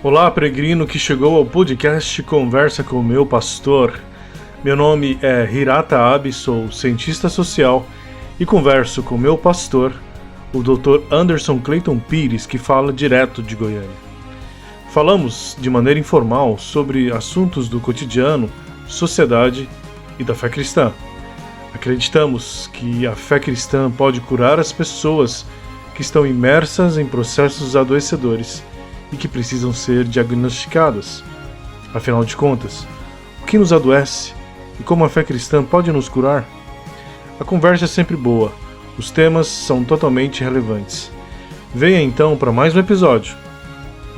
Olá, peregrino que chegou ao podcast Conversa com o Meu Pastor. Meu nome é Hirata Abe, sou cientista social e converso com meu pastor, o Dr. Anderson Clayton Pires, que fala direto de Goiânia. Falamos de maneira informal sobre assuntos do cotidiano, sociedade e da fé cristã. Acreditamos que a fé cristã pode curar as pessoas que estão imersas em processos adoecedores e que precisam ser diagnosticadas. Afinal de contas, o que nos adoece e como a fé cristã pode nos curar? A conversa é sempre boa, os temas são totalmente relevantes. Venha então para mais um episódio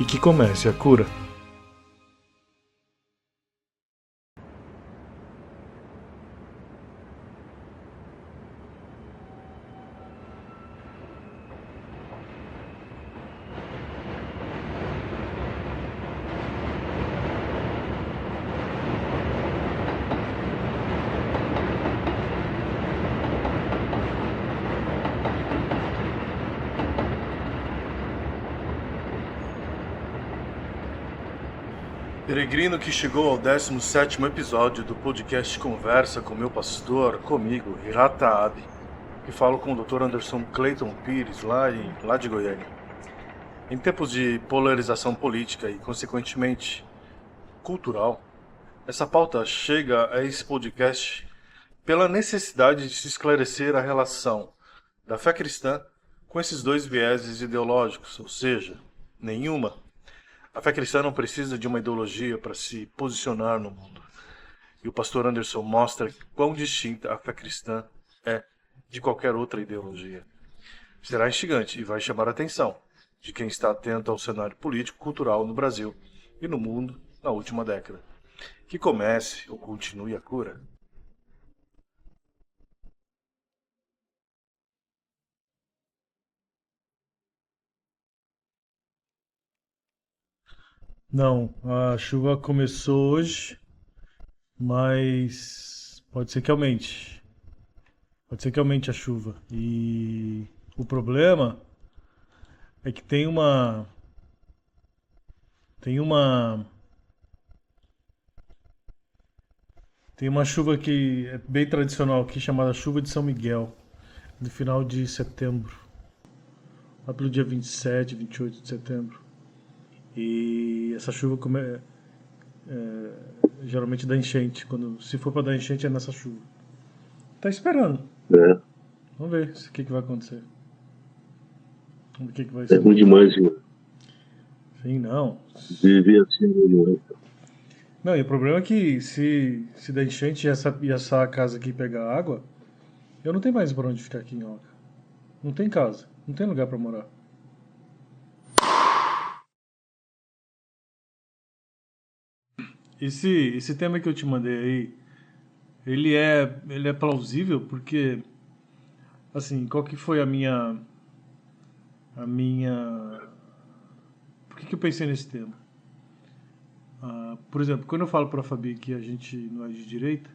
e que comece a cura. Peregrino que chegou ao 17º episódio do podcast Conversa com meu pastor, comigo, Hirata Abe, que falo com o Dr. Anderson Clayton Pires, lá de Goiânia. Em tempos de polarização política e, consequentemente, cultural, essa pauta chega a esse podcast pela necessidade de se esclarecer a relação da fé cristã com esses dois vieses ideológicos, ou seja, nenhuma. A fé cristã não precisa de uma ideologia para se posicionar no mundo. E o pastor Anderson mostra quão distinta a fé cristã é de qualquer outra ideologia. Será instigante e vai chamar a atenção de quem está atento ao cenário político-cultural no Brasil e no mundo na última década. Que comece ou continue a cura. Não, a chuva começou hoje, mas pode ser que aumente. Pode ser que aumente a chuva. E o problema é que tem uma tem uma chuva que é bem tradicional aqui chamada chuva de São Miguel, no final de setembro, lá pelo dia 27, 28 de setembro. E essa chuva geralmente dá enchente, se for para dar enchente é nessa chuva. Tá esperando. É, Vamos ver o que vai acontecer. Vamos ver o que vai é ser. ruim demais Sim, não. viver assim, não é? Não, e o problema é que se der enchente e essa casa aqui pegar água, eu não tenho mais pra onde ficar aqui em Oca. Não tem casa, não tem lugar pra morar. Esse tema que eu te mandei aí, ele é plausível porque, assim, qual que foi a minha, por que eu pensei nesse tema? Por exemplo, quando eu falo pra Fabi que a gente não é de direita,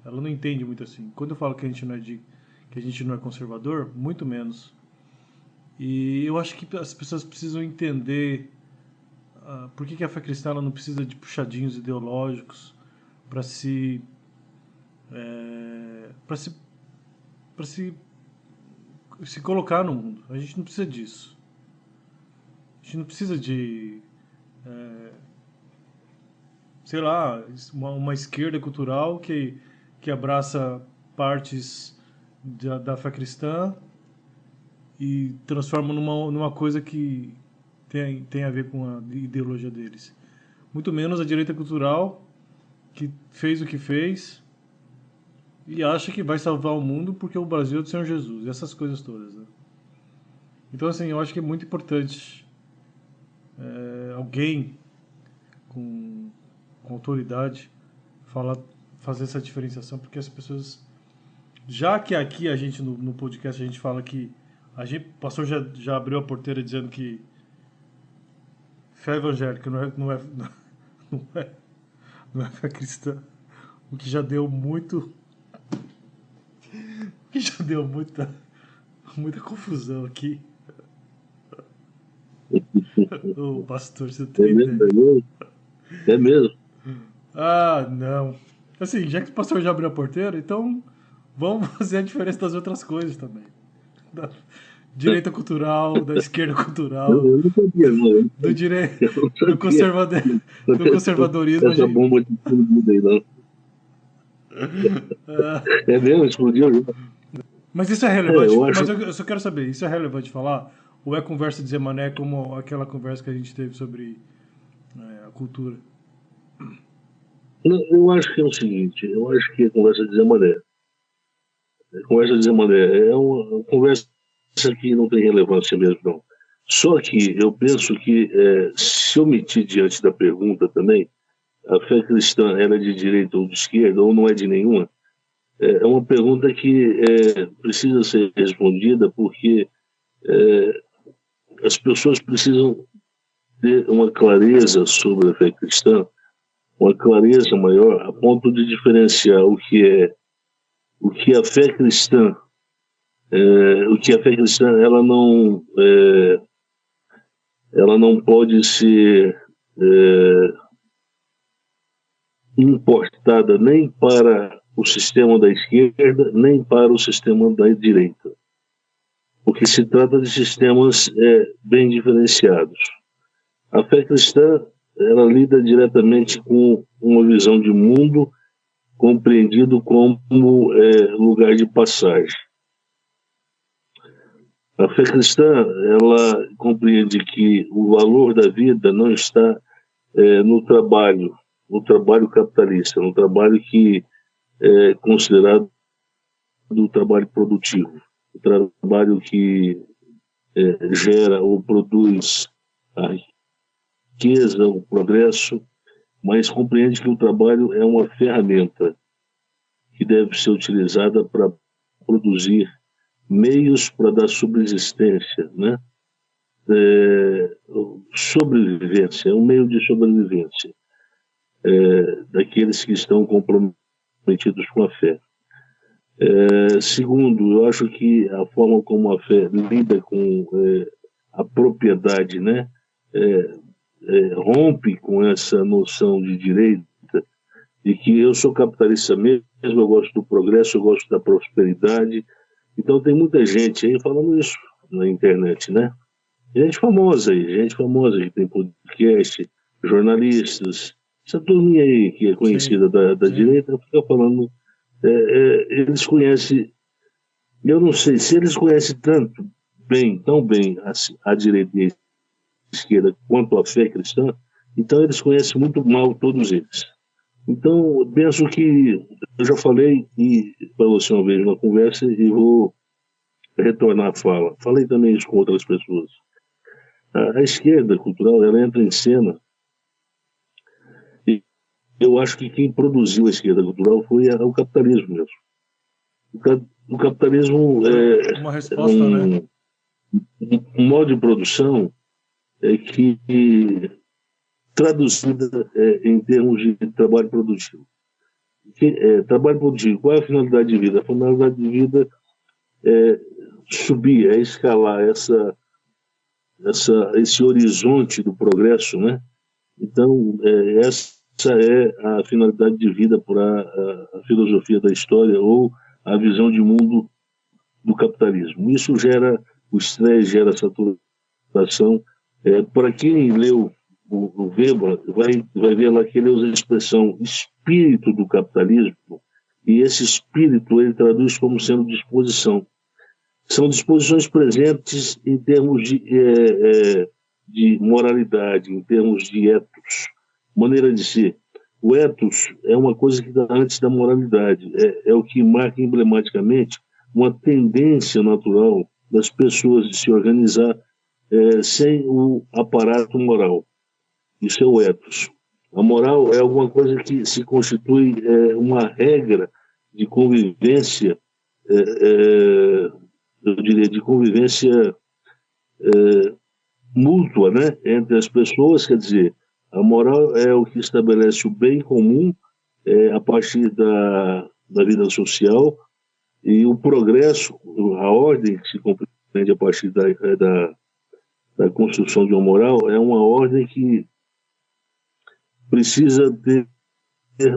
ela não entende muito assim. Quando eu falo que que a gente não é conservador, muito menos. E eu acho que as pessoas precisam entender por que a fé cristã ela não precisa de puxadinhos ideológicos para para se para se colocar no mundo. A gente não precisa disso. A gente não precisa de sei lá, uma esquerda cultural que abraça partes da fé cristã e transforma numa coisa que tem a ver com a ideologia deles. Muito menos a direita cultural, que fez o que fez e acha que vai salvar o mundo porque o Brasil é do Senhor Jesus, e essas coisas todas. Né? Então, assim, eu acho que é muito importante alguém com autoridade fazer essa diferenciação, porque as pessoas. Já que aqui a gente, no podcast, a gente fala que. O pastor já abriu a porteira dizendo que fé evangélica não é, não é fé cristã. O que já deu muito. O que já deu muita confusão aqui. Ô, pastor, você É tem mesmo, ideia. é mesmo? É mesmo. Ah, não. Assim, já que o pastor já abriu a porteira, então vamos fazer a diferença das outras coisas também. Da direita cultural, da esquerda cultural, Eu não sabia, não. do dire... Eu não do, sabia. conservador... do conservadorismo. Essa bomba de tudo aí, não. Ah, É mesmo, explodiu. Já. mas isso é Eu relevante. Mas acho. eu só quero saber, isso é relevante falar? Ou é conversa de Zé Mané como aquela conversa que a gente teve sobre a cultura? Não, eu acho que é o seguinte, eu acho que a conversa de Zé Mané. A conversa de Zé Mané é uma conversa que não tem relevância mesmo, não. Só que eu penso que, se eu meter diante da pergunta também, a fé cristã ela é de direita ou de esquerda, ou não é de nenhuma, é uma pergunta que precisa ser respondida porque as pessoas precisam ter uma clareza sobre a fé cristã, uma clareza maior, a ponto de diferenciar o que a fé cristã, o que a fé cristã ela não pode ser importada nem para o sistema da esquerda, nem para o sistema da direita, porque se trata de sistemas bem diferenciados. A fé cristã ela lida diretamente com uma visão de mundo compreendido como lugar de passagem. A fé cristã ela compreende que o valor da vida não está no trabalho capitalista, no trabalho que é considerado do trabalho produtivo, o trabalho que gera ou produz a riqueza, o progresso, mas compreende que o trabalho é uma ferramenta que deve ser utilizada para produzir meios para dar subsistência, né? Sobrevivência, é um meio de sobrevivência daqueles que estão comprometidos com a fé. Segundo, eu acho que a forma como a fé lida com a propriedade, né, rompe com essa noção de direito, de que eu sou capitalista mesmo, eu gosto do progresso, eu gosto da prosperidade. Então tem muita gente aí falando isso na internet, né? Gente famosa que tem podcast, jornalistas, essa turminha aí que é Sim, conhecida da sim. direita fica falando, eles conhecem, eu não sei se eles conhecem tanto bem, tão bem a direita e a esquerda quanto a fé cristã, então eles conhecem muito mal todos eles. Então, eu penso que eu já falei e para você uma vez na conversa e vou retornar a fala. Falei também isso com outras pessoas. A esquerda cultural ela entra em cena e eu acho que quem produziu a esquerda cultural foi o capitalismo mesmo. O capitalismo Foi é uma resposta, né? um, um modo de produção que traduzida em termos de trabalho produtivo. Trabalho produtivo, qual é a finalidade de vida? A finalidade de vida é subir, é escalar esse horizonte do progresso, né? Então, essa é a finalidade de vida para a filosofia da história ou a visão de mundo do capitalismo. Isso gera o estresse, gera a saturação. Para quem leu o Weber, vai ver lá que ele usa a expressão espírito do capitalismo, e esse espírito ele traduz como sendo disposição. São disposições presentes em termos de moralidade, em termos de ethos, maneira de ser. O ethos é uma coisa que está antes da moralidade, é o que marca emblematicamente uma tendência natural das pessoas de se organizar sem o aparato moral. Isso é o ethos. A moral é alguma coisa que se constitui uma regra de convivência, eu diria, de convivência mútua, né, entre as pessoas, quer dizer, a moral é o que estabelece o bem comum a partir da vida social e o progresso, a ordem que se compreende a partir da construção de uma moral é uma ordem que precisa ter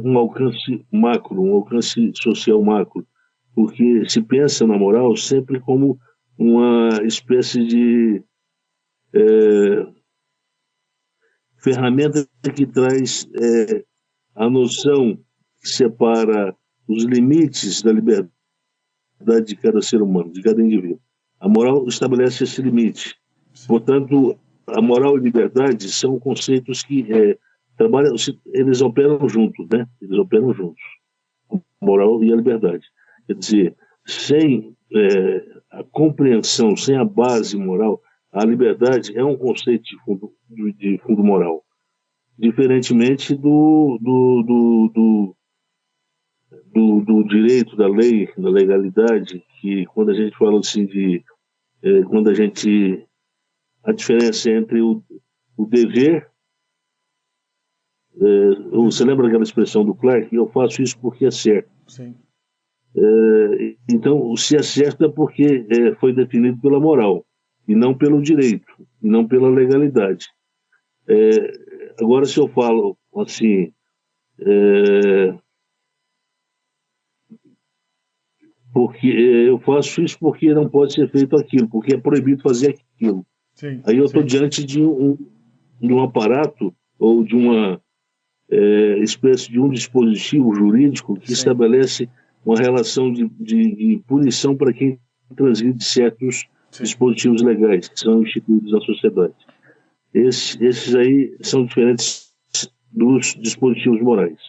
um alcance macro, um alcance social macro, porque se pensa na moral sempre como uma espécie de ferramenta que traz a noção que separa os limites da liberdade de cada ser humano, de cada indivíduo. A moral estabelece esse limite. Portanto, a moral e liberdade são conceitos que trabalham, eles operam juntos, né? Eles operam juntos, a moral e a liberdade. Quer dizer, sem a compreensão, sem a base moral, a liberdade é um conceito de fundo moral, diferentemente do direito, da lei, da legalidade, que quando a gente fala assim quando a diferença entre o dever, você lembra aquela expressão do Clarke? Eu faço isso porque é certo. Sim. Então, se é certo é porque foi definido pela moral, e não pelo direito, e não pela legalidade. Agora, se eu falo assim, porque eu faço isso porque não pode ser feito aquilo, porque é proibido fazer aquilo. Sim, aí eu estou diante de um aparato ou de uma espécie de um dispositivo jurídico que estabelece uma relação de punição para quem transgride certos dispositivos legais que são instituídos na sociedade. Esses aí são diferentes dos dispositivos morais.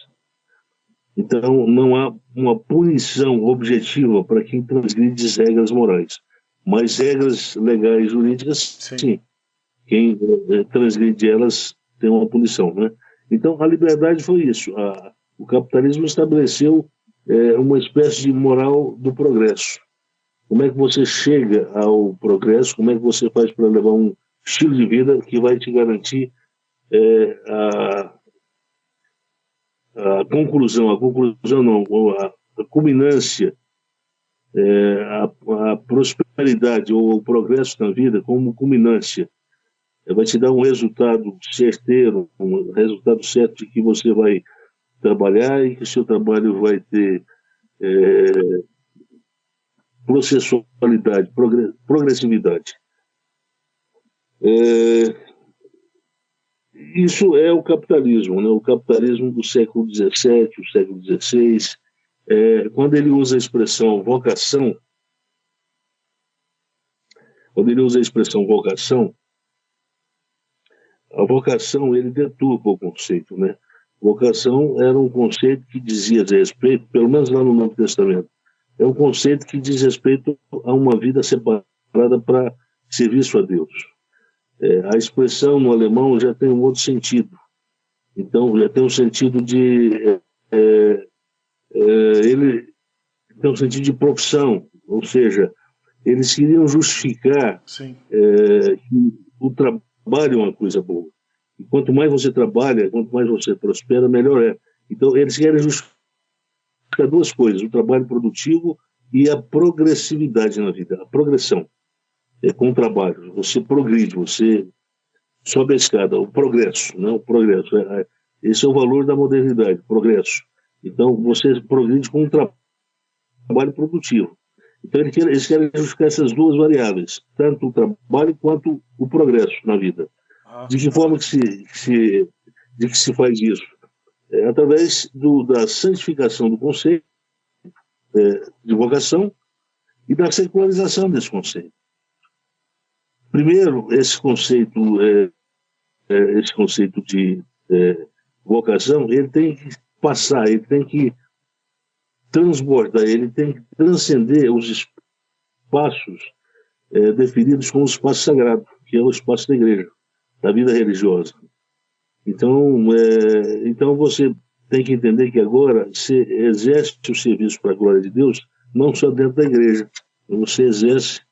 Então, não há uma punição objetiva para quem transgride as regras morais. Mas regras legais jurídicas, sim. Quem transgride elas tem uma punição, né? Então, a liberdade foi isso. O capitalismo estabeleceu uma espécie de moral do progresso. Como é que você chega ao progresso? Como é que você faz para levar um estilo de vida que vai te garantir a conclusão não, a culminância, a prosperidade ou o progresso na vida como culminância. Vai te dar um resultado certeiro, um resultado certo de que você vai trabalhar e que o seu trabalho vai ter processualidade, progressividade. Isso é o capitalismo, né? O capitalismo do século XVII, o século XVI. Quando ele usa a expressão vocação, a vocação ele deturpa o conceito, né? Vocação era um conceito que dizia respeito, pelo menos lá no Novo Testamento, é um conceito que diz respeito a uma vida separada para serviço a Deus. A expressão no alemão já tem um outro sentido. Então, já tem um sentido ele tem um sentido de profissão, ou seja, eles queriam justificar que o trabalho é uma coisa boa. E quanto mais você trabalha, quanto mais você prospera, melhor é. Então, eles querem justificar duas coisas, o trabalho produtivo e a progressividade na vida, a progressão. Com o trabalho, você progride, você sobe a escada, o progresso, né? O progresso. Esse é o valor da modernidade, progresso. Então, você progride com um trabalho produtivo. Então, eles querem justificar essas duas variáveis, tanto o trabalho quanto o progresso na vida. De que forma que se faz isso? Através da santificação do conceito de vocação e da secularização desse conceito. Primeiro, esse conceito de vocação, ele tem que passar, ele tem que transbordar, ele tem que transcender os espaços definidos como espaço sagrado, que é o espaço da igreja, da vida religiosa. Então você tem que entender que agora você exerce o serviço para a glória de Deus, não só dentro da igreja, você exerce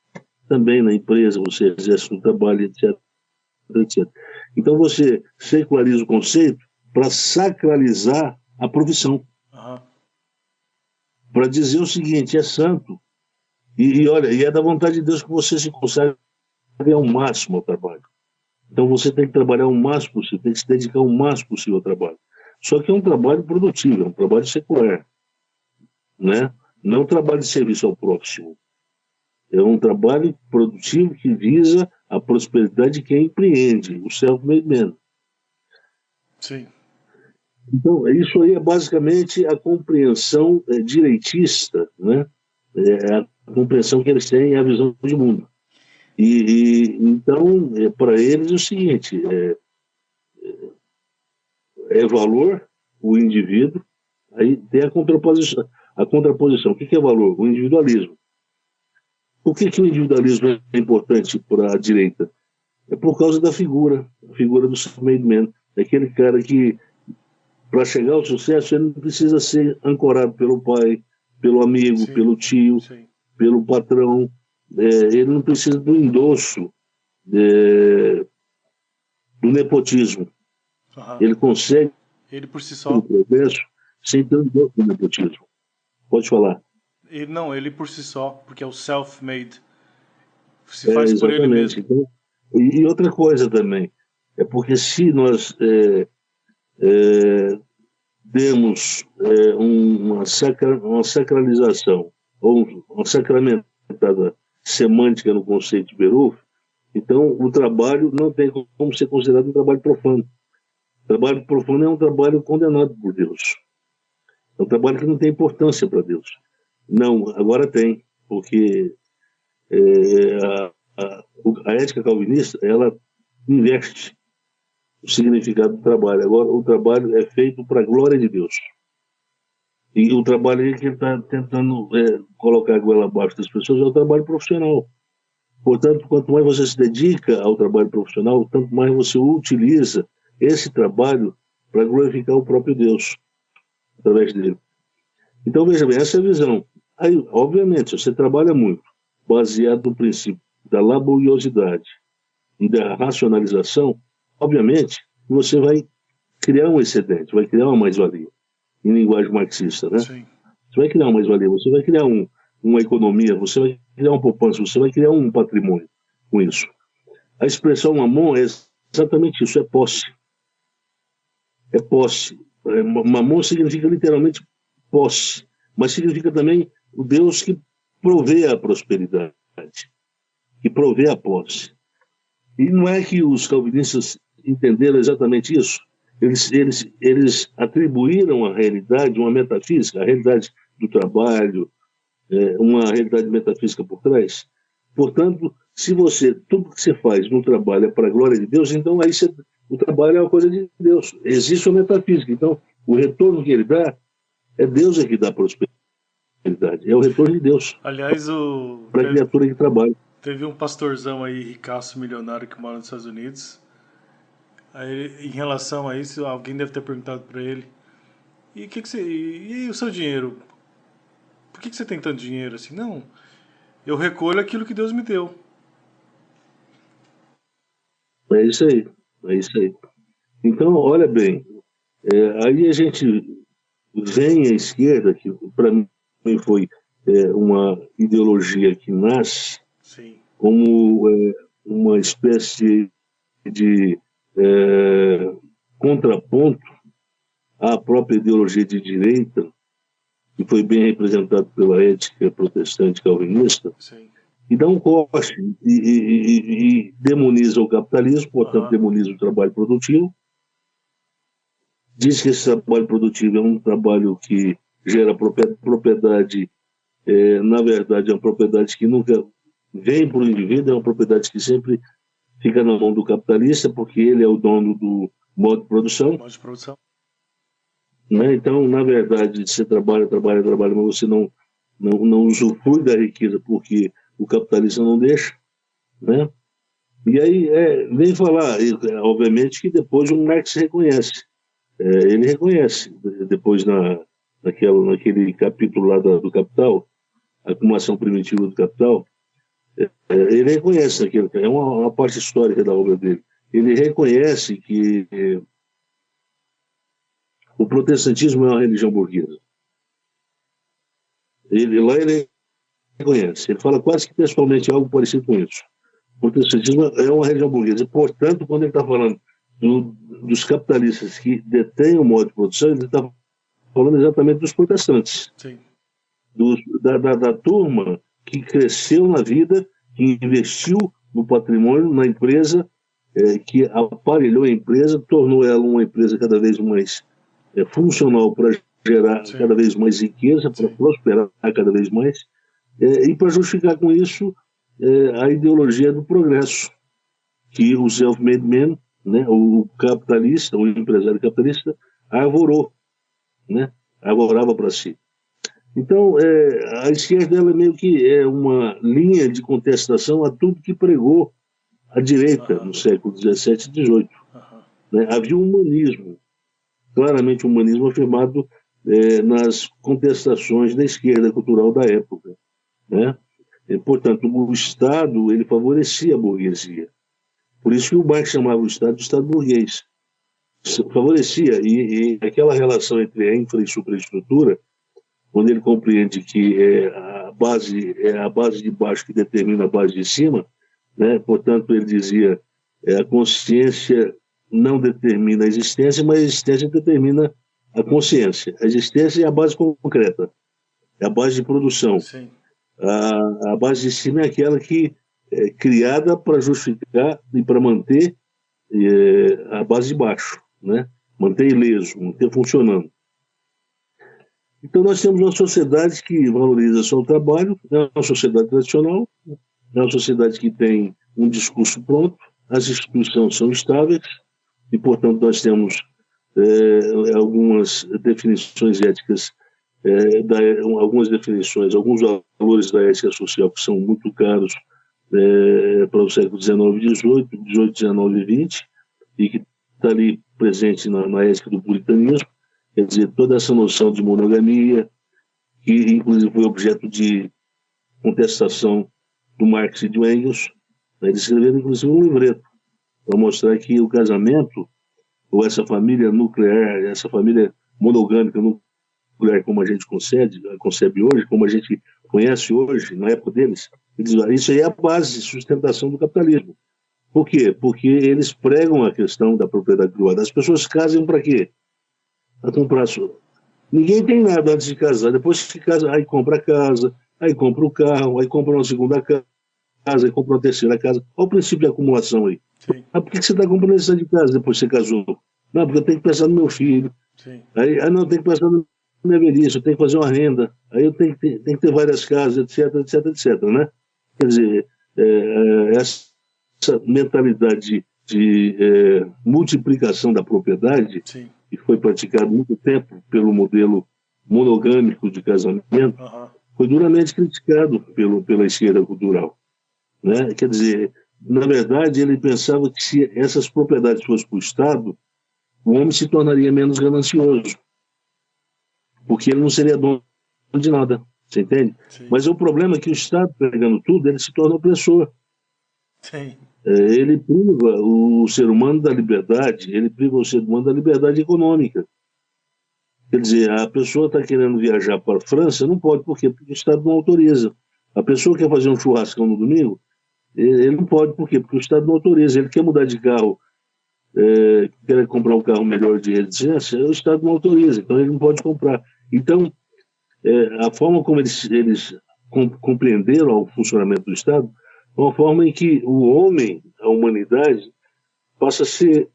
também na empresa, você exerce no trabalho, etc, etc. Então você seculariza o conceito para sacralizar a profissão. Para dizer o seguinte, é santo. E olha, e é da vontade de Deus que você se consagre ao máximo ao trabalho. Então você tem que trabalhar o máximo possível, tem que se dedicar o máximo possível ao trabalho. Só que é um trabalho produtivo, é um trabalho secular, né? Não é um trabalho de serviço ao próximo. É um trabalho produtivo que visa a prosperidade de quem empreende, o self-made man. Sim. Então, isso aí é basicamente a compreensão direitista, né? É a compreensão que eles têm, a visão de mundo. Então, para eles é o seguinte, é valor, o indivíduo, aí tem a contraposição. A contraposição. O que é valor? O individualismo. Por que o individualismo é importante para a direita? É por causa da figura, a figura do self-made man. É aquele cara que, para chegar ao sucesso, ele não precisa ser ancorado pelo pai, pelo amigo, Sim. pelo tio, Sim. pelo patrão. Ele não precisa do endosso do nepotismo. Uhum. Ele consegue Ele por si só. o progresso sem ter o endosso do nepotismo. Pode falar. Ele por si só, porque é o self-made. Se faz por ele Exatamente. mesmo. Então, e outra coisa também, é porque se nós demos uma sacralização ou uma sacramentada semântica no conceito de Beruf, então o trabalho não tem como ser considerado um trabalho profano. O trabalho profano é um trabalho condenado por Deus. É um trabalho que não tem importância para Deus. Não, agora tem, porque a ética calvinista, ela inverte o significado do trabalho. Agora, o trabalho é feito para a glória de Deus. E o trabalho aí que ele está tentando colocar a goela abaixo das pessoas é o trabalho profissional. Portanto, quanto mais você se dedica ao trabalho profissional, tanto mais você utiliza esse trabalho para glorificar o próprio Deus, através dele. Então, veja bem, essa é a visão. Aí, obviamente, se você trabalha muito, baseado no princípio da laboriosidade e da racionalização, obviamente, você vai criar um excedente, vai criar uma mais-valia, em linguagem marxista, né? Sim. Você vai criar uma mais-valia, você vai criar uma economia, você vai criar uma poupança, você vai criar um patrimônio com isso. A expressão mamon é exatamente isso, é posse. É posse. Mamon significa literalmente posse, mas significa também o Deus que provê a prosperidade, que provê a posse. E não é que os calvinistas entenderam exatamente isso? Eles atribuíram à realidade uma metafísica, a realidade do trabalho, uma realidade metafísica por trás. Portanto, se tudo que você faz no trabalho é para a glória de Deus, então aí o trabalho é uma coisa de Deus. Existe uma metafísica. Então, o retorno que ele dá, é Deus que dá a prosperidade. É o retorno de Deus Aliás, para a criatura que trabalha. teve um pastorzão aí, ricaço, milionário, que mora nos Estados Unidos. Aí, em relação a isso, alguém deve ter perguntado para ele: e o seu dinheiro? Por que você tem tanto dinheiro assim? Não, eu recolho aquilo que Deus me deu. É isso aí. É isso aí. Então, olha bem, aí a gente vem à esquerda, que para mim foi uma ideologia que nasce Sim. como uma espécie de contraponto à própria ideologia de direita, que foi bem representado pela ética protestante calvinista, Sim. e dá um corte e demoniza o capitalismo, portanto, demoniza o trabalho produtivo. Diz que esse trabalho produtivo é um trabalho que gera propriedade, na verdade, é uma propriedade que nunca vem para o indivíduo, é uma propriedade que sempre fica na mão do capitalista, porque ele é o dono do modo de produção. Modo de produção. Né? Então, na verdade, você trabalha, mas você não usufrui da riqueza porque o capitalista não deixa. Né? E aí vem falar, obviamente, que depois o Marx reconhece. Ele reconhece, depois naquele capítulo lá do Capital, a acumulação primitiva do Capital, ele reconhece aquilo, é uma parte histórica da obra dele. Ele reconhece que o protestantismo é uma religião burguesa. Ele reconhece, ele fala quase que textualmente algo parecido com isso. protestantismo é uma religião burguesa. Portanto, quando ele está falando dos capitalistas que detêm o modo de produção, ele está falando exatamente dos protestantes. Sim. Da turma que cresceu na vida, que investiu no patrimônio, na empresa, que aparelhou a empresa, tornou ela uma empresa cada vez mais funcional para gerar Sim. cada vez mais riqueza, para prosperar cada vez mais, e para justificar com isso a ideologia do progresso, que o self-made man, né, o capitalista, o empresário capitalista, arvorou, né, arvorava para si. Então, a esquerda ela meio que é uma linha de contestação a tudo que pregou a direita no século XVII e XVIII. Né? Havia um humanismo, claramente um humanismo afirmado nas contestações da esquerda cultural da época. Né? E, portanto, o Estado ele favorecia a burguesia. Por isso que o Marx chamava o Estado de Estado burguês. Favorecia, e aquela relação entre a infra e superestrutura, quando ele compreende que é a base de baixo que determina a base de cima, né? Portanto, ele dizia a consciência não determina a existência, mas a existência determina a consciência. A existência é a base concreta, é a base de produção. Sim. A base de cima é aquela que é criada para justificar e para manter a base de baixo, né? Manter ileso, manter funcionando. Então, nós temos uma sociedade que valoriza só o trabalho, é uma sociedade tradicional, é uma sociedade que tem um discurso pronto, as instituições são estáveis, e, portanto, nós temos algumas definições éticas, algumas definições, alguns valores da ética social que são muito caros para o século XIX e XVIII, XIX e XX, e que está ali presente na ética do puritanismo. Quer dizer, toda essa noção de monogamia, que inclusive foi objeto de contestação do Marx e do Engels, né? Eles escreveram inclusive um livreto para mostrar que o casamento, ou essa família nuclear, essa família monogâmica nuclear, como a gente concebe hoje, como a gente conhece hoje, na época deles, isso aí é a base de sustentação do capitalismo. Por quê? Porque eles pregam a questão da propriedade privada. As pessoas casam para quê? Para comprar sua. Ninguém tem nada antes de casar. Depois que casa, aí compra a casa, aí compra o carro, aí compra uma segunda casa, aí compra uma terceira casa. Olha o princípio de acumulação aí. Sim. Ah, por que você está comprando essa de casa depois que você casou? Não, porque eu tenho que pensar no meu filho. Sim. Aí, não, eu tenho que pensar na minha velhice, eu tenho que fazer uma renda. Aí eu tenho que ter várias casas, etc, etc, etc, né? Quer dizer, essa mentalidade de multiplicação da propriedade, Sim. que foi praticado muito tempo pelo modelo monogâmico de casamento, foi duramente criticado pela esquerda cultural, né? Quer dizer, na verdade, ele pensava que se essas propriedades fossem para o Estado, o homem se tornaria menos ganancioso, porque ele não seria dono de nada, você entende? Sim. Mas o problema é que o Estado, pegando tudo, ele se torna opressor. Sim. Ele priva o ser humano da liberdade, ele priva o ser humano da liberdade econômica. Quer dizer, a pessoa está querendo viajar para a França, não pode, por quê? Porque o Estado não autoriza. A pessoa quer fazer um churrascão no domingo, ele não pode, por quê? Porque o Estado não autoriza. Ele quer mudar de carro, quer comprar um carro melhor de residência, o Estado não autoriza, então ele não pode comprar. Então, a forma como eles compreenderam o funcionamento do Estado é uma forma em que o homem, a humanidade, passa a ser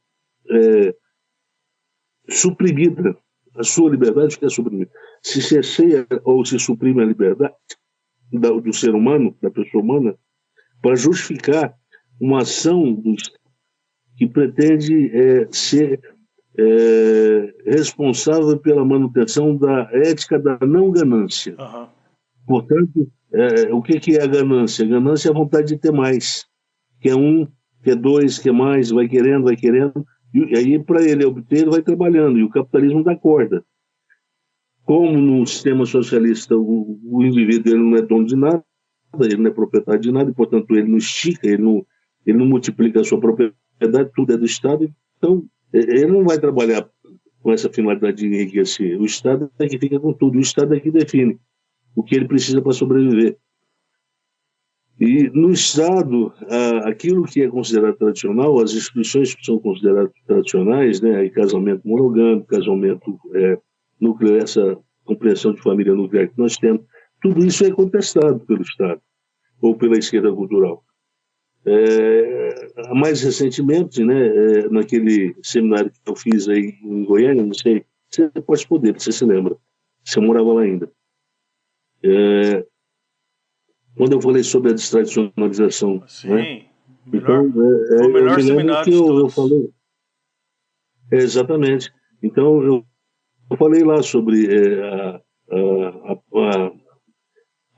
suprimida, a sua liberdade fica suprimida. Se cerceia ou se suprime a liberdade do ser humano, da pessoa humana, para justificar uma ação que pretende ser responsável pela manutenção da ética da não ganância. Portanto, o que é a ganância? A ganância é a vontade de ter mais. Quer um, quer dois, quer mais, vai querendo, e aí para ele obter, ele vai trabalhando, e o capitalismo dá corda. Como no sistema socialista o indivíduo ele não é dono de nada, ele não é proprietário de nada, e portanto ele não estica, ele não multiplica a sua propriedade, tudo é do Estado, então ele não vai trabalhar com essa finalidade de enriquecer. O Estado é que fica com tudo, o Estado é que define o que ele precisa para sobreviver. E no Estado, aquilo que é considerado tradicional, as instituições que são consideradas tradicionais, né, aí casamento monogâmico, casamento nuclear, essa compreensão de família nuclear que nós temos, tudo isso é contestado pelo Estado ou pela esquerda cultural. Mais recentemente, né, naquele seminário que eu fiz aí em Goiânia, não sei, você pode poder, você se lembra, você morava lá ainda. Quando eu falei sobre a destradicionalização, Sim, né? melhor, Então, foi o eu melhor me lembro seminário que de eu todos. falei, exatamente. Então, eu falei lá sobre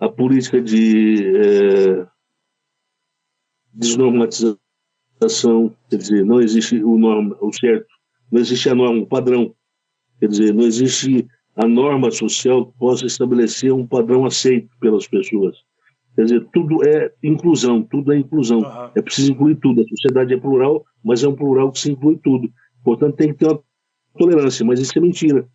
a política de desnormatização, quer dizer, não existe o certo, não existe a norma, o padrão, quer dizer, não existe a norma social que possa estabelecer um padrão aceito pelas pessoas. Quer dizer, tudo é inclusão, tudo é inclusão. Aham. É preciso incluir tudo. A sociedade é plural, mas é um plural que se inclui tudo. Portanto, tem que ter uma tolerância, mas isso é mentira.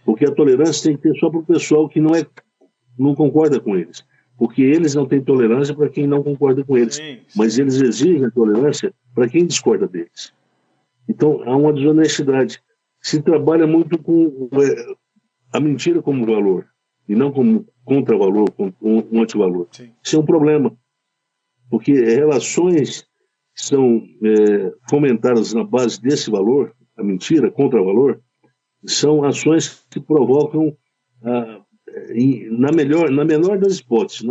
Porque a tolerância tem que ter só para o pessoal que não concorda com eles. Porque eles não têm tolerância para quem não concorda com eles. Sim, Mas sim. eles exigem a tolerância para quem discorda deles. Então, há uma desonestidade. Se trabalha muito com a mentira como valor, e não como contravalor, como um antivalor. Sim. Isso é um problema. Porque relações que são fomentadas na base desse valor, a mentira, contra-valor, são ações que provocam, na menor das hipóteses,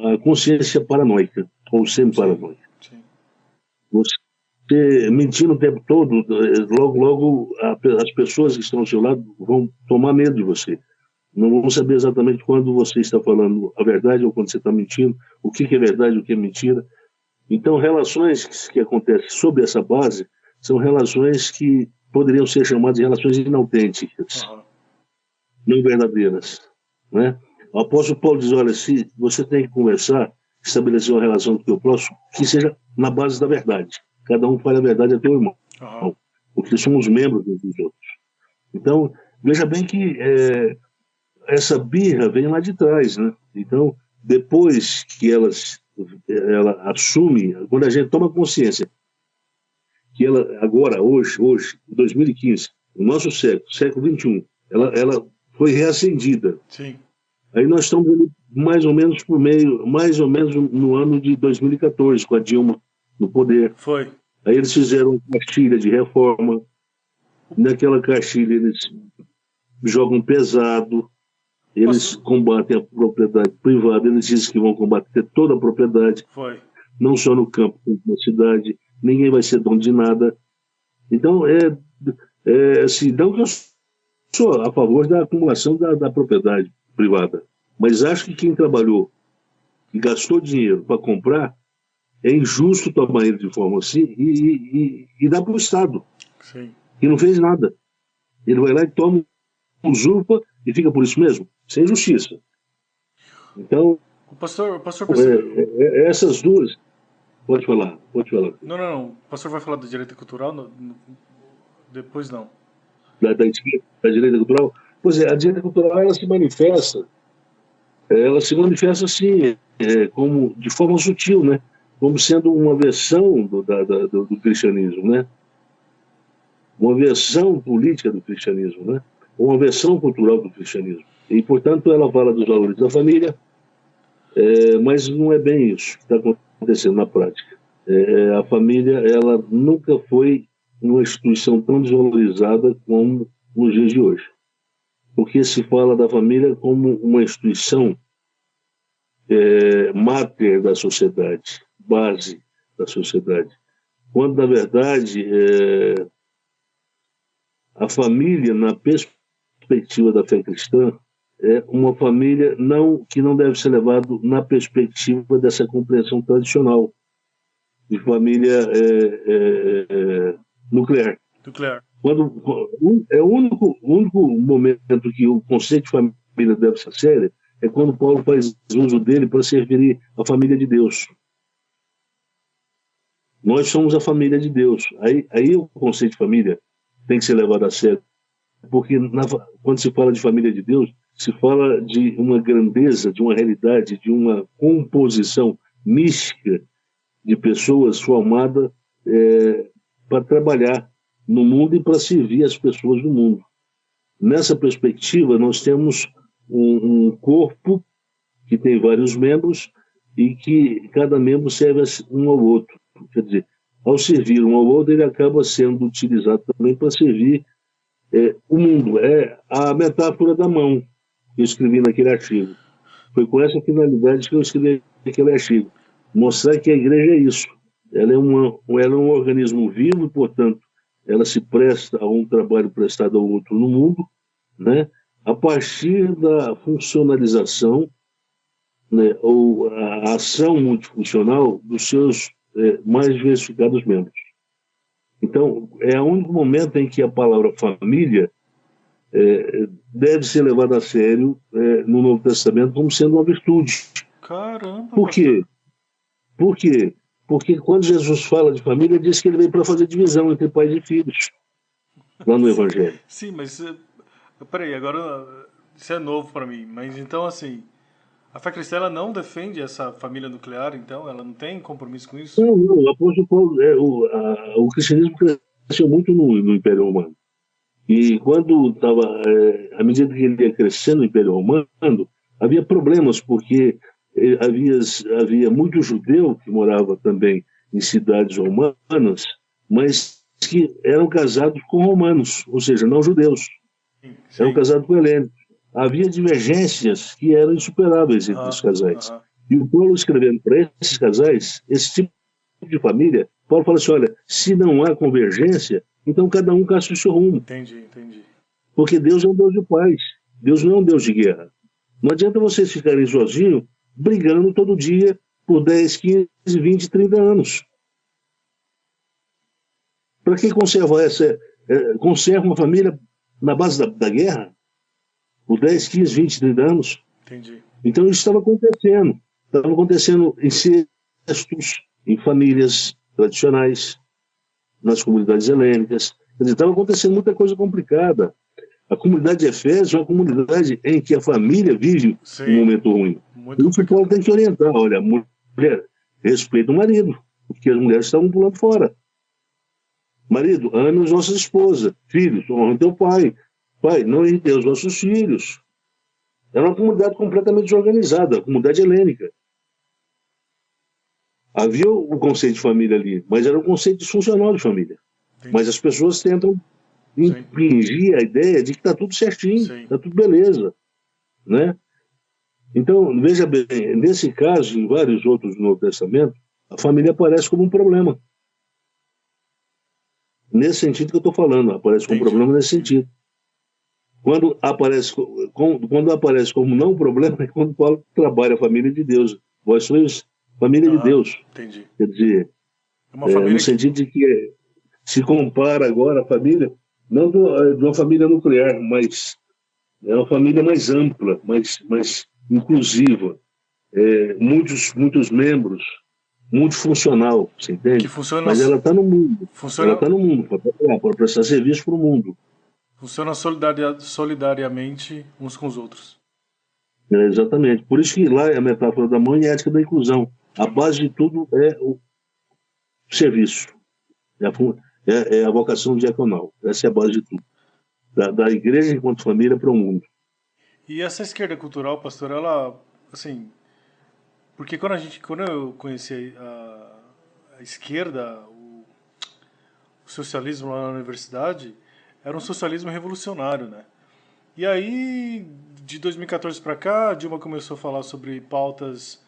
a consciência paranoica, ou Sim, semi-paranoica. sim. Você mentindo o tempo todo, logo, logo as pessoas que estão ao seu lado vão tomar medo de você. Não vão saber exatamente quando você está falando a verdade ou quando você está mentindo, o que é verdade e o que é mentira. Então, relações que acontecem sob essa base são relações que poderiam ser chamadas de relações inautênticas, Aham. não verdadeiras. Né? O apóstolo Paulo diz, olha, se você tem que conversar, estabelecer uma relação com o teu próximo, que seja na base da verdade. Cada um fale a verdade a teu irmão, Aham. porque somos membros uns dos outros. Então, veja bem que essa birra vem lá de trás, né? Então, depois que ela assume, quando a gente toma consciência que ela agora, hoje, 2015, o nosso século XXI, ela foi reacendida. Sim. Aí nós estamos ali mais ou menos no ano de 2014, com a Dilma no poder. Foi. Aí eles fizeram uma cartilha de reforma. Naquela cartilha eles jogam pesado, eles combatem a propriedade privada, eles dizem que vão combater toda a propriedade, Foi. não só no campo, como na cidade, ninguém vai ser dono de nada. Então, assim, não que eu sou a favor da acumulação da propriedade privada, mas acho que quem trabalhou e gastou dinheiro para comprar, é injusto tomar ele de forma assim e dar para o Estado, Sim. que não fez nada. Ele vai lá e toma, usurpa e fica por isso mesmo, sem justiça. Então, O pastor percebeu. essas duas. Pode falar, pode falar. Não. O pastor vai falar da direita cultural? Depois não. Da direita cultural. Pois é, a direita cultural ela se manifesta assim, como, de forma sutil, né? Como sendo uma versão do cristianismo, né? Uma versão política do cristianismo, né? Uma versão cultural do cristianismo. E, portanto, ela fala dos valores da família, mas não é bem isso que está acontecendo na prática. A família, ela nunca foi uma instituição tão desvalorizada como nos dias de hoje. Porque se fala da família como uma instituição máter da sociedade, base da sociedade. Quando, na verdade, a família, na perspectiva da fé cristã, é uma família que não deve ser levado na perspectiva dessa compreensão tradicional de família nuclear. Nuclear. O único momento que o conceito de família deve ser sério é quando Paulo faz uso dele para se referir à família de Deus. Nós somos a família de Deus. Aí o conceito de família tem que ser levado a sério, porque quando se fala de família de Deus, se fala de uma grandeza, de uma realidade, de uma composição mística de pessoas formadas para trabalhar no mundo e para servir as pessoas do mundo. Nessa perspectiva, nós temos um corpo que tem vários membros e que cada membro serve um ao outro. Quer dizer, ao servir um ao outro, ele acaba sendo utilizado também para servir o mundo. É a metáfora da mão que eu escrevi naquele artigo. Foi com essa finalidade que eu escrevi aquele artigo. Mostrar que a igreja é isso. Ela é um organismo vivo e, portanto, ela se presta a um trabalho prestado ao outro no mundo, né? A partir da funcionalização, né, ou a ação multifuncional dos seus mais diversificados membros. Então, é o único momento em que a palavra família deve ser levada a sério no Novo Testamento como sendo uma virtude. Caramba, Por quê? pastor. Por quê? Porque quando Jesus fala de família, ele diz que ele veio para fazer divisão entre pais e filhos, lá no Sim, Evangelho. sim, mas peraí, agora isso é novo para mim. Mas então, assim, a fé cristã ela não defende essa família nuclear, então? Ela não tem compromisso com isso? Não, não, o apóstolo Paulo, o cristianismo cresceu muito no Império Romano. E quando estava, à medida que ele ia crescendo no Império Romano, havia problemas, porque havia muito judeu que morava também em cidades romanas, mas que eram casados com romanos, ou seja, não judeus, Sim, eram sim. casados com helenos. Havia divergências que eram insuperáveis entre os Aham, casais. aham. E o Paulo escrevendo para esses casais, esse tipo de família, Paulo fala assim, olha, se não há convergência, então cada um caça o seu rumo. Entendi, entendi. Porque Deus é um Deus de paz. Deus não é um Deus de guerra. Não adianta vocês ficarem sozinhos, brigando todo dia por 10, 15, 20, 30 anos. Para que conserva conserva uma família na base da guerra por 10, 15, 20, 30 anos? Entendi. Então isso estava acontecendo. Estava acontecendo em cestos, em famílias tradicionais, nas comunidades helênicas. Quer dizer, estava acontecendo muita coisa complicada. A comunidade de Efésios é uma comunidade em que a família vive um Sim, momento ruim. muito Por isso o Paulo complicado. tem que orientar, olha, mulher, respeita o marido, porque as mulheres estavam pulando fora. Marido, ame as nossas esposas. Filhos, honra teu pai. Pai, não irrite os nossos filhos. Era uma comunidade completamente desorganizada, a comunidade helênica. Havia o conceito de família ali, mas era um conceito disfuncional de família. Mas Entendi. as pessoas tentam Sim, impingir a ideia de que está tudo certinho, sim. está tudo beleza, né? Então, veja bem, nesse caso, em vários outros do Novo Testamento, a família aparece como um problema. Nesse sentido que eu estou falando, aparece como um Entendi, problema nesse entendi. sentido. Quando aparece como não problema, é quando Paulo trabalha a família de Deus. Vós sois família de Aham, Deus. entendi. Quer dizer, É uma no família que. sentido de que se compara agora a família, não de uma família nuclear, mas é uma família mais ampla, mais inclusiva, muitos membros, multifuncional, você Que entende? funciona. Mas ela está no mundo. Ela Funciona. está no mundo para prestar serviço para o mundo. Funciona solidariamente uns com os outros. Exatamente. Por isso que lá é a metáfora da mãe e a ética da inclusão. A base de tudo é o serviço, é a vocação diaconal. Essa é a base de tudo. Da igreja enquanto família para o mundo. E essa esquerda cultural, pastor, ela, assim, porque quando eu conheci a esquerda, o socialismo lá na universidade, era um socialismo revolucionário, né? E aí, de 2014 para cá, a Dilma começou a falar sobre pautas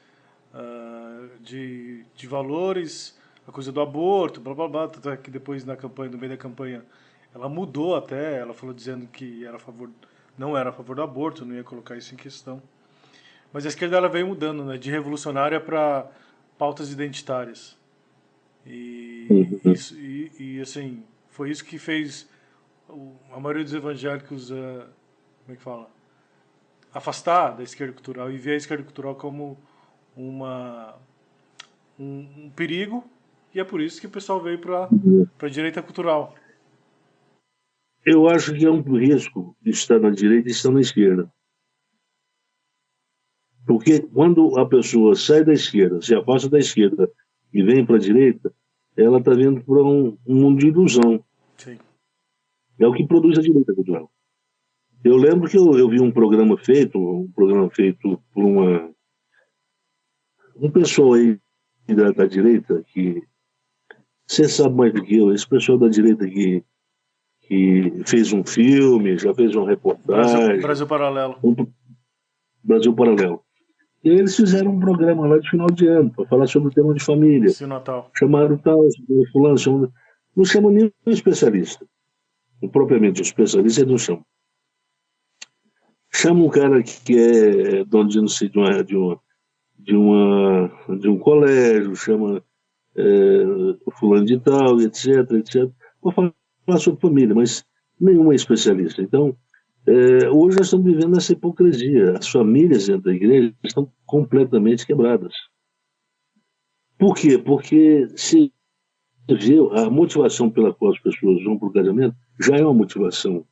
de valores, a coisa do aborto, blá blá blá, tanto é que depois na campanha, no meio da campanha, ela mudou até, ela falou dizendo que era a favor, não era a favor do aborto, não ia colocar isso em questão. Mas a esquerda ela veio mudando, né, de revolucionária para pautas identitárias. E Uhum. isso assim, foi isso que fez a maioria dos evangélicos, como é que fala? Afastar da esquerda cultural e ver a esquerda cultural como uma um perigo, e é por isso que o pessoal veio para a direita cultural. Eu acho que é um risco de estar na direita e estar na esquerda. Porque quando a pessoa sai da esquerda, se afasta da esquerda e vem para a direita, ela está vindo para um mundo de ilusão. Sim. É o que produz a direita cultural. Eu lembro que eu vi um programa feito por um pessoal aí da direita, que você sabe mais do que eu, esse pessoal da direita que fez um filme, já fez uma reportagem. Brasil Paralelo. Brasil Paralelo. E aí eles fizeram um programa lá de final de ano, para falar sobre o tema de família. Sim, Natal. Chamaram tal, fulano, não chamam nenhum especialista. Propriamente, o especialista eles não chamam. Chama um cara que é dono de, não sei, de um colégio, chama fulano de tal, etc, etc, para falar sobre família, mas nenhum é especialista. Então, hoje nós estamos vivendo essa hipocrisia. As famílias dentro da igreja estão completamente quebradas. Por quê? Porque se vê a motivação pela qual as pessoas vão para o casamento já é uma motivação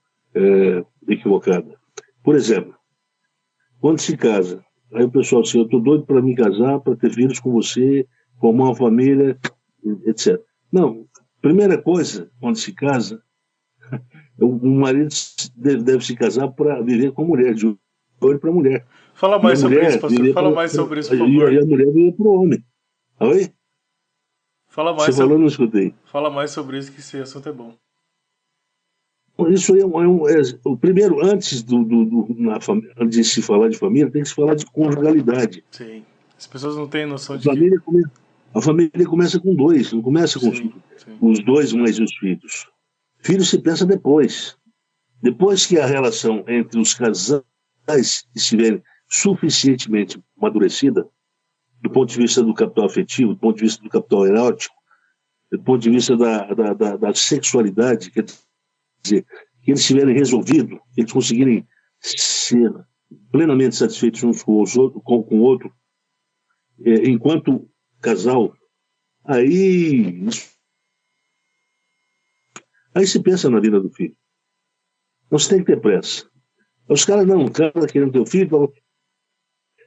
equivocada. Por exemplo, quando se casa, aí o pessoal diz assim, eu estou doido para me casar, para ter filhos com você, formar uma família, etc. Não, primeira coisa, quando se casa, o marido deve se casar para viver com a mulher, de olho para a mulher. Fala mais sobre isso, pastor. Fala mais sobre isso, por favor. E a mulher vive para o homem. Oi? Fala mais Você falou, não escutei. Fala mais sobre isso, que esse assunto é bom. Isso aí o primeiro, antes de se falar de família, tem que se falar de conjugalidade. Sim. As pessoas não têm noção de a família começa com dois, não começa com os dois mais os filhos. Filhos se pensa depois. Depois que a relação entre os casais estiver suficientemente amadurecida, do ponto de vista do capital afetivo, do ponto de vista do capital erótico, do ponto de vista da sexualidade, quer dizer, que eles tiverem resolvido, que eles conseguirem ser plenamente satisfeitos uns com o outro, enquanto casal, aí se pensa na vida do filho. Não se tem que ter pressa. Os caras não, o cara querendo ter o filho,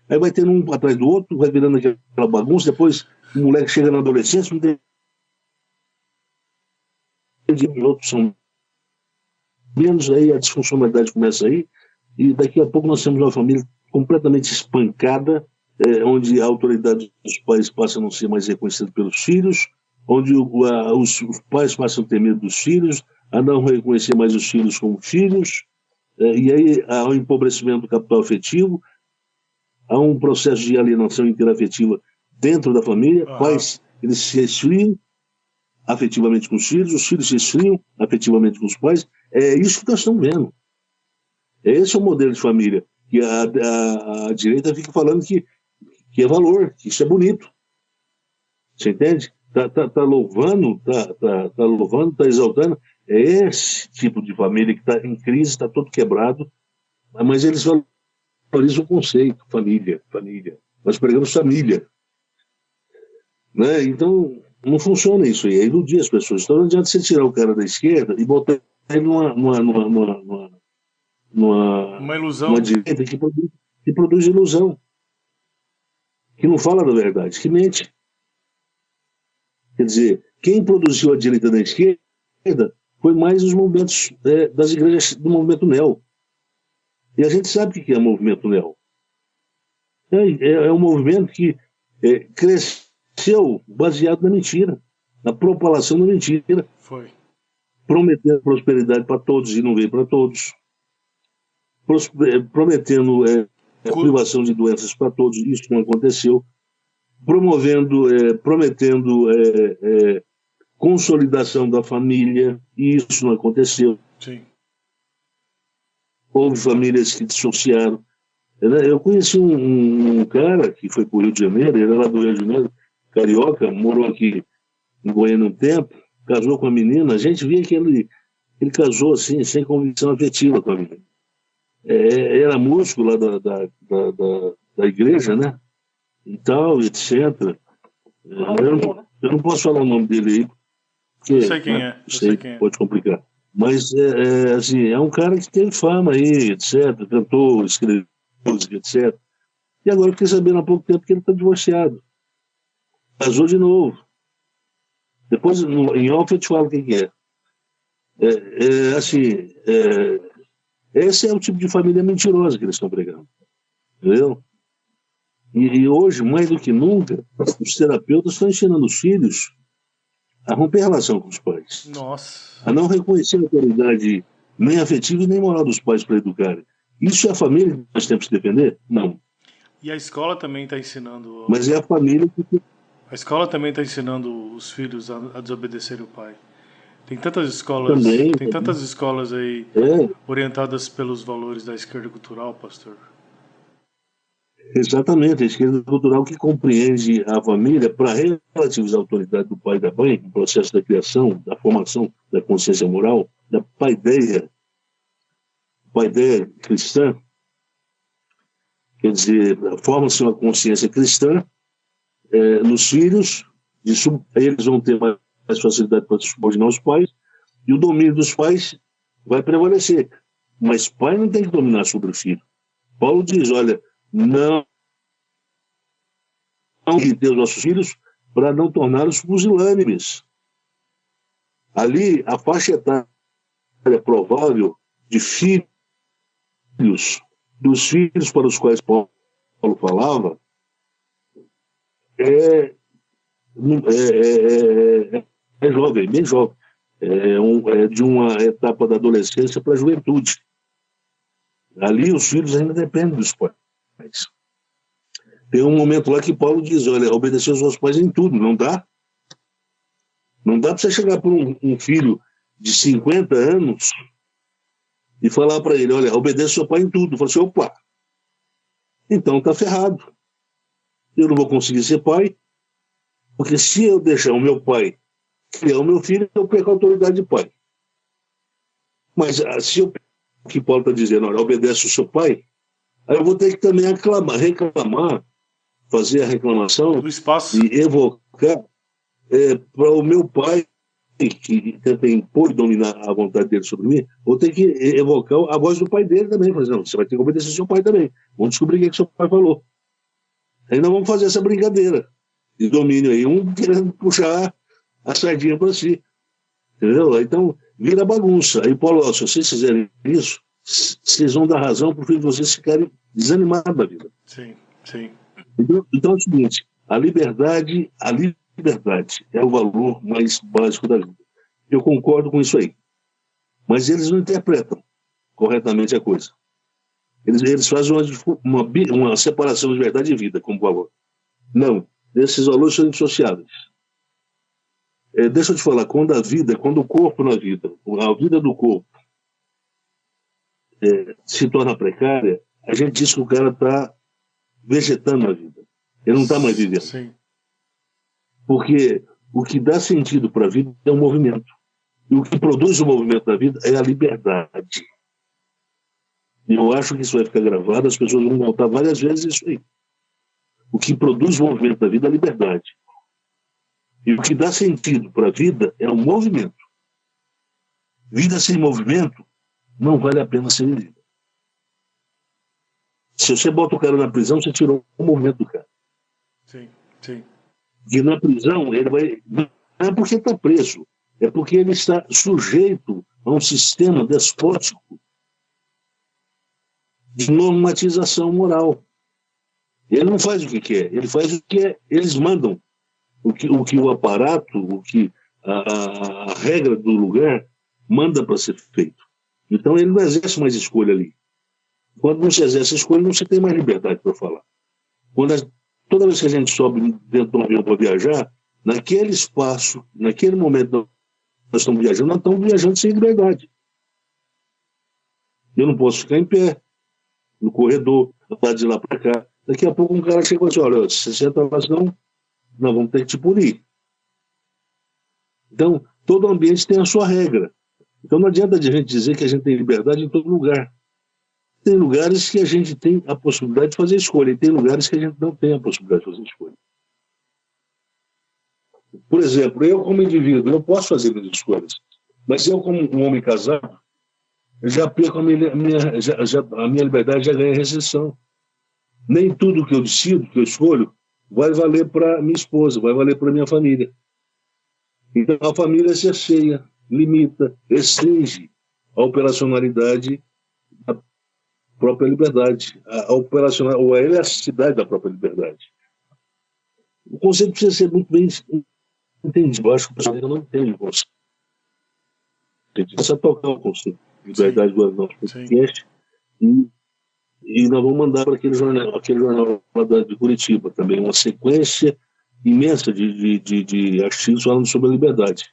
aí vai tendo um atrás do outro, vai virando aquela bagunça, depois o moleque chega na adolescência, não tem os outros são menos, aí a disfuncionalidade começa aí, e daqui a pouco nós temos uma família completamente espancada, onde a autoridade dos pais passa a não ser mais reconhecida pelos filhos, onde os pais passam a ter medo dos filhos, a não reconhecer mais os filhos como filhos, e aí há um empobrecimento do capital afetivo, há um processo de alienação interafetiva dentro da família, pais eles se esfriam afetivamente com os filhos se esfriam afetivamente com os pais. É isso que nós estamos vendo. Esse é o modelo de família que a direita fica falando que é valor, que isso é bonito. Você entende? Tá louvando, tá exaltando. É esse tipo de família que está em crise, está todo quebrado, mas eles valorizam o conceito, família. Nós pregamos família. Né? Então, não funciona isso aí, é iludir as pessoas. Então não adianta você tirar o cara da esquerda e botar ele numa ilusão. Uma direita que produz ilusão, que não fala da verdade, que mente. Quer dizer, quem produziu a direita da esquerda foi mais os movimentos das igrejas do movimento neo. E a gente sabe o que é o movimento neo. É um movimento que cresceu baseado na mentira, na propalação da mentira. Foi. Prometendo prosperidade para todos e não veio para todos. Prometendo privação de doenças para todos, isso não aconteceu. Prometendo consolidação da família, e isso não aconteceu. Sim. Houve famílias que dissociaram. Eu conheci um cara que foi para o Rio de Janeiro, ele era lá do Rio de Janeiro, carioca, morou aqui em Goiânia um tempo, casou com a menina, a gente via que ele casou assim, sem convicção afetiva com a menina. Era músico lá da igreja, né? E tal, etc. Eu não posso falar o nome dele aí, porque eu sei quem é. Pode complicar. Mas, assim, é um cara que teve fama aí, etc. Cantou, escreveu música, etc. E agora eu fiquei sabendo há pouco tempo que ele está divorciado. Casou de novo. Depois, em off, eu te falo o que é. Assim, esse é o tipo de família mentirosa que eles estão pregando. Entendeu? E hoje, mais do que nunca, os terapeutas estão ensinando os filhos a romper a relação com os pais. Nossa. A não reconhecer a autoridade nem afetiva e nem moral dos pais para educarem. Isso é a família que nós temos que defender? Não. E a escola também está ensinando. Mas é a família que... A escola também está ensinando os filhos a desobedecerem o pai. Tem tantas escolas, Também. tem tantas escolas aí É, orientadas pelos valores da esquerda cultural, pastor. exatamente. A esquerda cultural que compreende a família para relativizar a autoridade do pai e da mãe no processo da criação, da formação da consciência moral, da paideia cristã. Quer dizer, forma-se uma consciência cristã nos filhos, eles vão ter mais facilidade para subordinar os pais, e o domínio dos pais vai prevalecer. Mas pai não tem que dominar sobre o filho. Paulo diz, olha, não ter os nossos filhos para não torná-los pusilânimes. Ali, a faixa etária provável de filhos, dos filhos para os quais Paulo falava, é jovem, bem jovem. É de uma etapa da adolescência para a juventude. Ali os filhos ainda dependem dos pais. Tem um momento lá que Paulo diz, olha, obedecer aos seus pais em tudo, não dá? Não dá para você chegar para um filho de 50 anos e falar para ele, olha, obedeça ao seu pai em tudo. Fala assim, opa, então está ferrado. Eu não vou conseguir ser pai, porque se eu deixar o meu pai criar o meu filho, eu perco a autoridade de pai. Mas se o que Paulo está dizendo, olha, obedece o seu pai, aí eu vou ter que também reclamar, fazer a reclamação Do espaço. e evocar para o meu pai, que tenta impor e dominar a vontade dele sobre mim, vou ter que evocar a voz do pai dele também. Mas não, você vai ter que obedecer ao seu pai também. Vamos descobrir o que seu pai falou. Aí nós vamos fazer essa brincadeira de domínio aí, um querendo puxar a sardinha para si. Entendeu? Então, vira bagunça. Aí, Paulo, se vocês fizerem isso, vocês vão dar razão para os filhos de vocês ficarem desanimados da vida. Sim, sim. Então é o seguinte, a liberdade é o valor mais básico da vida. Eu concordo com isso aí. Mas eles não interpretam corretamente a coisa. Eles fazem uma separação de verdade e vida como valor. Não, esses valores são indissociáveis. Deixa eu te falar, quando o corpo na vida, a vida do corpo se torna precária, a gente diz que o cara está vegetando na vida. Ele não está mais vivendo. Sim. Porque o que dá sentido para a vida é o movimento. E o que produz o movimento da vida é a liberdade. E eu acho que isso vai ficar gravado, as pessoas vão notar várias vezes isso aí. O que produz o movimento da vida é a liberdade. E o que dá sentido para a vida é o movimento. Vida sem movimento não vale a pena ser vivida. Se você bota o cara na prisão, você tirou o movimento do cara. Sim, sim. E na prisão, ele vai... Não é porque está preso, é porque ele está sujeito a um sistema despótico de normatização moral. Ele não faz o que quer, ele faz o que eles mandam. O que o aparato, o que a regra do lugar manda para ser feito. Então ele não exerce mais escolha ali. Quando não se exerce escolha, não se tem mais liberdade para falar. Toda vez que a gente sobe dentro de um avião para viajar, naquele espaço, naquele momento nós estamos viajando sem liberdade. Eu não posso ficar em pé, no corredor, andar de lá para cá. Daqui a pouco um cara chega e diz, olha, se você senta lá, senão nós vamos ter que te punir. Então, todo ambiente tem a sua regra. Então não adianta a gente dizer que a gente tem liberdade em todo lugar. Tem lugares que a gente tem a possibilidade de fazer escolha, e tem lugares que a gente não tem a possibilidade de fazer escolha. Por exemplo, eu como indivíduo, eu posso fazer minhas escolhas. Mas eu, como um homem casado, eu já perco a minha liberdade, já ganha restrição. Nem tudo que eu decido, que eu escolho, vai valer para minha esposa, vai valer para minha família. Então, a família se asseia, limita, restringe a operacionalidade da própria liberdade, ou a elasticidade da própria liberdade. O conceito precisa ser muito bem entendido. Eu acho que o pessoal ainda não entende o conceito. Precisa tocar o conceito de liberdade do nosso podcast e nós vamos mandar para aquele jornal lá de Curitiba também, uma sequência imensa de artigos falando sobre a liberdade.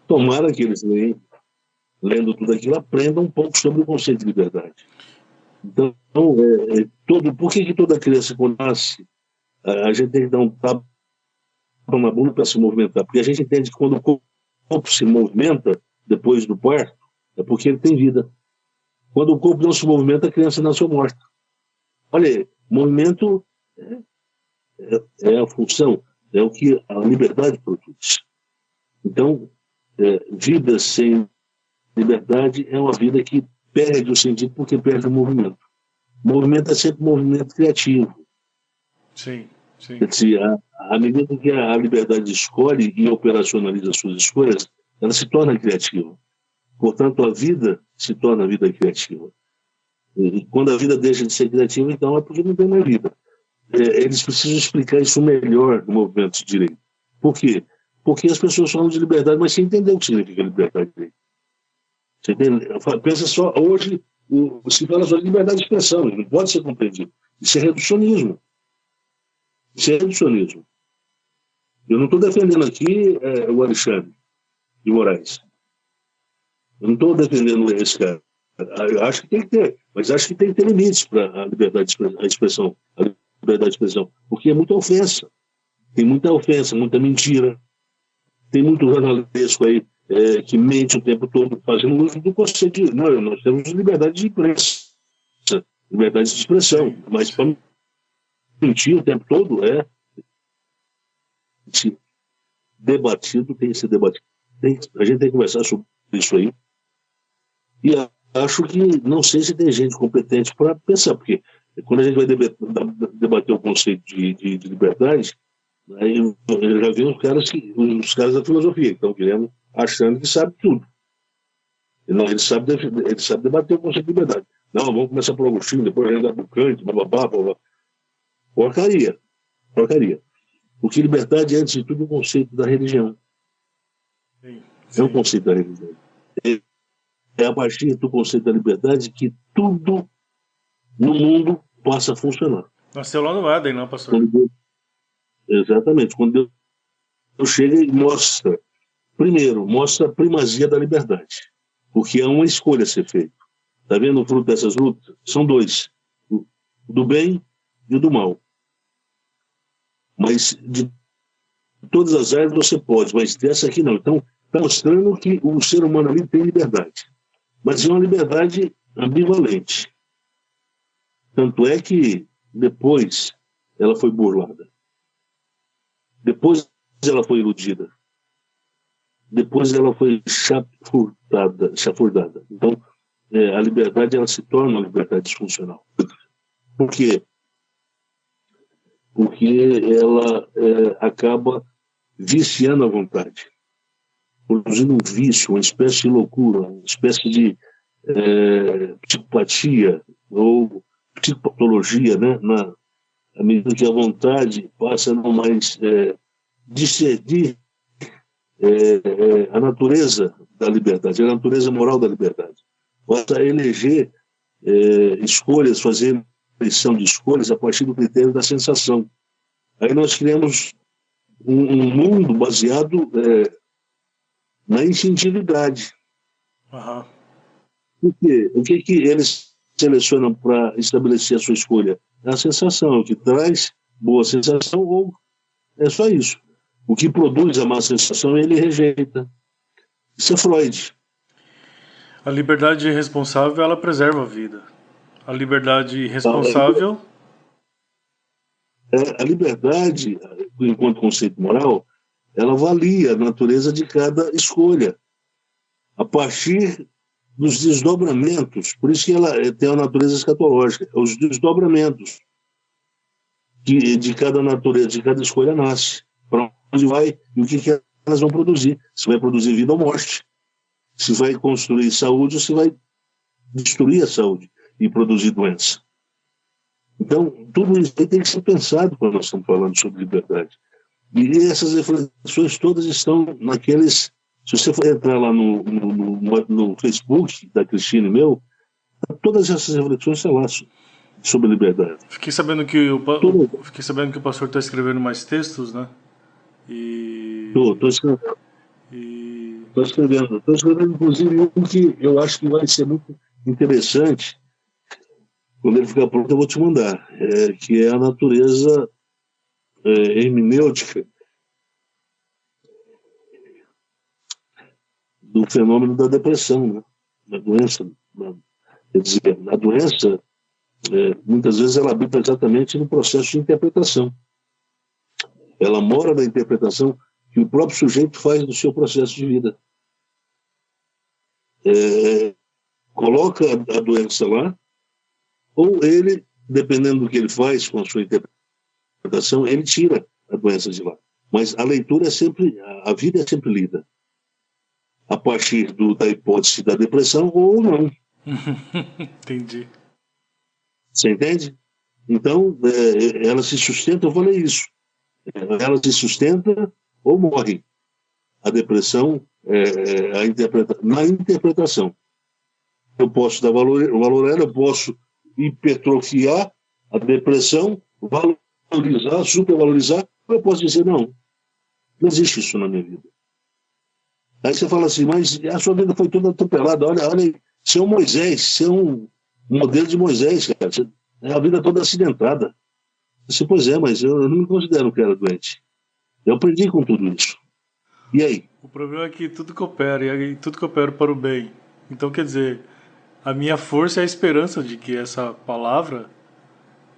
Tomara que eles lendo tudo aquilo, aprendam um pouco sobre o conceito de liberdade. Então, por que toda criança, quando nasce, a gente tem que dar um tapa na bunda para se movimentar? Porque a gente entende que quando o corpo se movimenta, depois do parto, é porque ele tem vida. Quando o corpo não se movimenta, a criança nasceu morta. Olha aí, movimento é a função, é o que a liberdade produz. Então, vida sem liberdade é uma vida que perde o sentido porque perde o movimento. O movimento é sempre um movimento criativo. Sim, sim. Quer dizer, à medida que a liberdade escolhe e operacionaliza as suas escolhas, ela se torna criativa. Portanto, a vida se torna a vida criativa. E quando a vida deixa de ser criativa, então é porque não tem mais vida. Eles precisam explicar isso melhor no movimento de direito. Por quê? Porque as pessoas falam de liberdade, mas sem entender o que significa liberdade de direito. Você entende? Pensa só, hoje se fala só de liberdade de expressão, não pode ser compreendido. Isso é reducionismo. Isso é reducionismo. Eu não estou defendendo aqui o Alexandre de Moraes. Eu não estou defendendo esse cara. Eu acho que tem que ter, mas acho que tem que ter limites para a liberdade de expressão, porque é muita ofensa. Tem muita ofensa, muita mentira. Tem muito jornalesco aí que mente o tempo todo, fazendo uso do conceito de... Não, nós temos liberdade de imprensa, liberdade de expressão, mas para mentir o tempo todo debatido, tem que ser debatido. A gente tem que conversar sobre isso aí. E acho que, não sei se tem gente competente para pensar, porque quando a gente vai debater o conceito de liberdade, aí eu já vi os caras da filosofia, que estão querendo, achando que sabe tudo. Não, ele sabe debater o conceito de liberdade. Não, vamos começar por Agostinho, depois a gente vai para o Kant, blá. Porcaria. Porque liberdade é, antes de tudo, um conceito da religião. Sim. É um conceito da religião. É a partir do conceito da liberdade que tudo no mundo passa a funcionar. Nasceu lá no Éden, não, pastor? Exatamente. Quando Deus chega e mostra a primazia da liberdade. Porque é uma escolha a ser feita. Está vendo o fruto dessas lutas? São dois. O do bem e o do mal. Mas de todas as áreas você pode, mas dessa aqui não. Então, está mostrando que o ser humano ali tem liberdade. Mas é uma liberdade ambivalente. Tanto é que depois ela foi burlada. Depois ela foi iludida. Depois ela foi chafurdada. Então, a liberdade ela se torna uma liberdade disfuncional. Por quê? Porque ela acaba viciando a vontade, produzindo um vício, uma espécie de loucura, uma espécie de psicopatia ou psicopatologia, né? À medida que a vontade passa a não mais discernir a natureza da liberdade, a natureza moral da liberdade. Passa a eleger escolhas, fazer eleição de escolhas a partir do critério da sensação. Aí nós criamos um mundo baseado na instintividade. Uhum. Por quê? O que eles selecionam para estabelecer a sua escolha? É a sensação, o que traz boa sensação ou é só isso. O que produz a má sensação ele rejeita. Isso é Freud. A liberdade responsável, ela preserva a vida. A liberdade responsável... A liberdade, enquanto conceito moral, ela avalia a natureza de cada escolha. a partir dos desdobramentos, por isso que ela tem a natureza escatológica, os desdobramentos de cada natureza, de cada escolha nasce, para onde vai e o que elas vão produzir, se vai produzir vida ou morte, se vai construir saúde ou se vai destruir a saúde e produzir doença. Então, tudo isso tem que ser pensado quando nós estamos falando sobre liberdade. E essas reflexões todas estão naqueles... Se você for entrar lá no Facebook da Cristina e meu, todas essas reflexões estão lá sobre liberdade. Fiquei sabendo que o pastor está escrevendo mais textos, né? Estou escrevendo. Estou escrevendo, inclusive, um que eu acho que vai ser muito interessante. Quando ele ficar pronto, eu vou te mandar. Que é a natureza hermenêutica do fenômeno da depressão, né? Da doença. Quer dizer, a doença, muitas vezes, ela habita exatamente no processo de interpretação. Ela mora na interpretação que o próprio sujeito faz do seu processo de vida. Coloca a doença lá, ou ele, dependendo do que ele faz com a sua interpretação, ele tira a doença de lá. Mas a leitura é sempre, a vida é sempre lida a partir da hipótese da depressão ou não. Entendi. Você entende? Então, ela se sustenta, eu falei isso, ela se sustenta ou morre. A depressão, na interpretação. Eu posso dar valor a ela, eu posso hipertrofiar a depressão, valorizar, supervalorizar, ou eu posso dizer, não existe isso na minha vida. Aí você fala assim, mas a sua vida foi toda atropelada, olha, você é um Moisés, você é um modelo de Moisés, cara, você, a vida toda acidentada. Você, pois é, mas eu não me considero que era doente. Eu aprendi com tudo isso. E aí? O problema é que tudo coopera, e tudo coopera para o bem. Então, quer dizer, a minha força é a esperança de que essa palavra,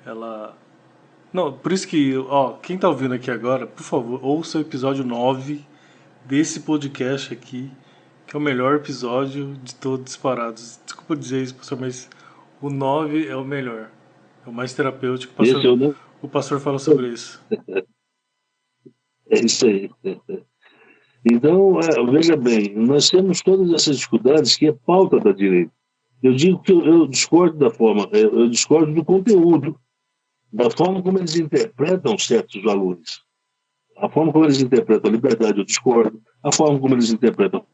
ela... Não, por isso que, quem está ouvindo aqui agora, por favor, ouça o episódio 9 desse podcast aqui, que é o melhor episódio de todos disparados. Desculpa dizer isso, pastor, mas o 9 é o melhor. É o mais terapêutico. O pastor fala sobre isso. É isso aí. Então, veja bem, nós temos todas essas dificuldades que é pauta da direita. Eu digo que eu discordo da forma, eu discordo do conteúdo, da forma como eles interpretam certos valores. A forma como eles interpretam a liberdade, eu discordo. A forma como eles interpretam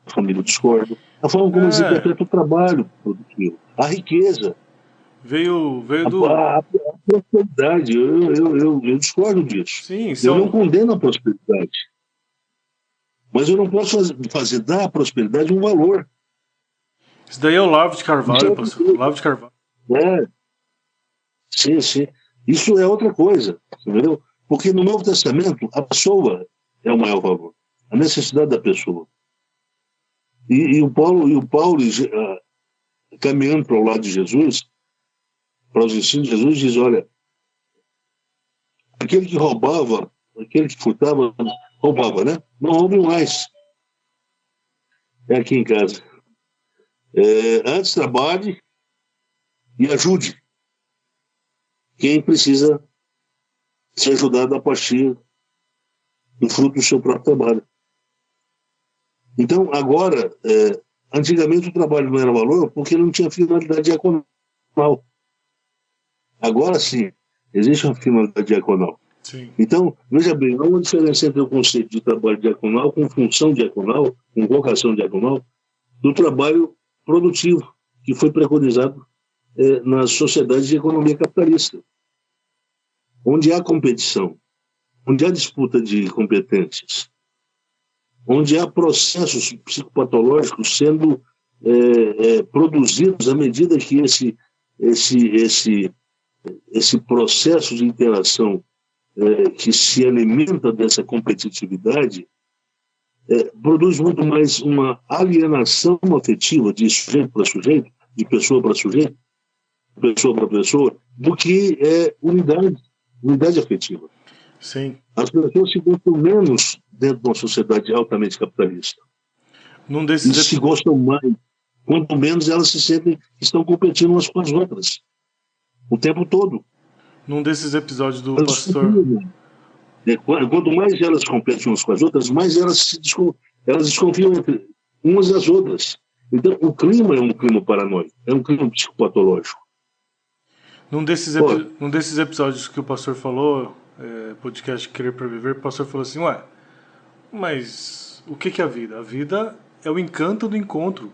a família, eu discordo. A forma como eles interpretam o trabalho produtivo, a riqueza. Veio a prosperidade, eu discordo disso. Sim, eu não condeno a prosperidade. Mas eu não posso fazer da prosperidade um valor. Isso daí é o Olavo de Carvalho, pastor. Olavo de Carvalho. Sim, sim. Isso é outra coisa, entendeu? Porque no Novo Testamento, a pessoa é o maior valor. A necessidade da pessoa. E o Paulo, caminhando para o lado de Jesus, para os ensinos de Jesus, diz, olha, aquele que roubava, aquele que furtava, roubava, né? Não roube mais. É aqui em casa. Antes trabalhe e ajude quem precisa ser ajudado a partir do fruto do seu próprio trabalho. Então, agora, antigamente o trabalho não era valor porque não tinha finalidade diaconal. Agora sim, existe uma finalidade diaconal. Sim. Então, veja bem, há uma diferença entre o conceito de trabalho diaconal, com função diaconal, com vocação diaconal, do trabalho produtivo, que foi preconizado nas sociedades de economia capitalista, onde há competição, onde há disputa de competências, onde há processos psicopatológicos sendo produzidos à medida que esse processo de interação que se alimenta dessa competitividade produz muito mais uma alienação afetiva de sujeito para sujeito, de pessoa para sujeito, pessoa para pessoa, do que unidade afetiva. Sim. As pessoas se gostam menos dentro de uma sociedade altamente capitalista. E se gostam mais, quanto menos elas se sentem que estão competindo umas com as outras. O tempo todo. Num desses episódios do Elas pastor... Quanto mais elas competem umas com as outras, mais elas desconfiam entre umas das outras. Então, o clima é um clima paranoico, é um clima psicopatológico. Num desses episódios que o pastor falou, podcast Querer para Viver, o pastor falou assim, mas o que é a vida? A vida é o encanto do encontro.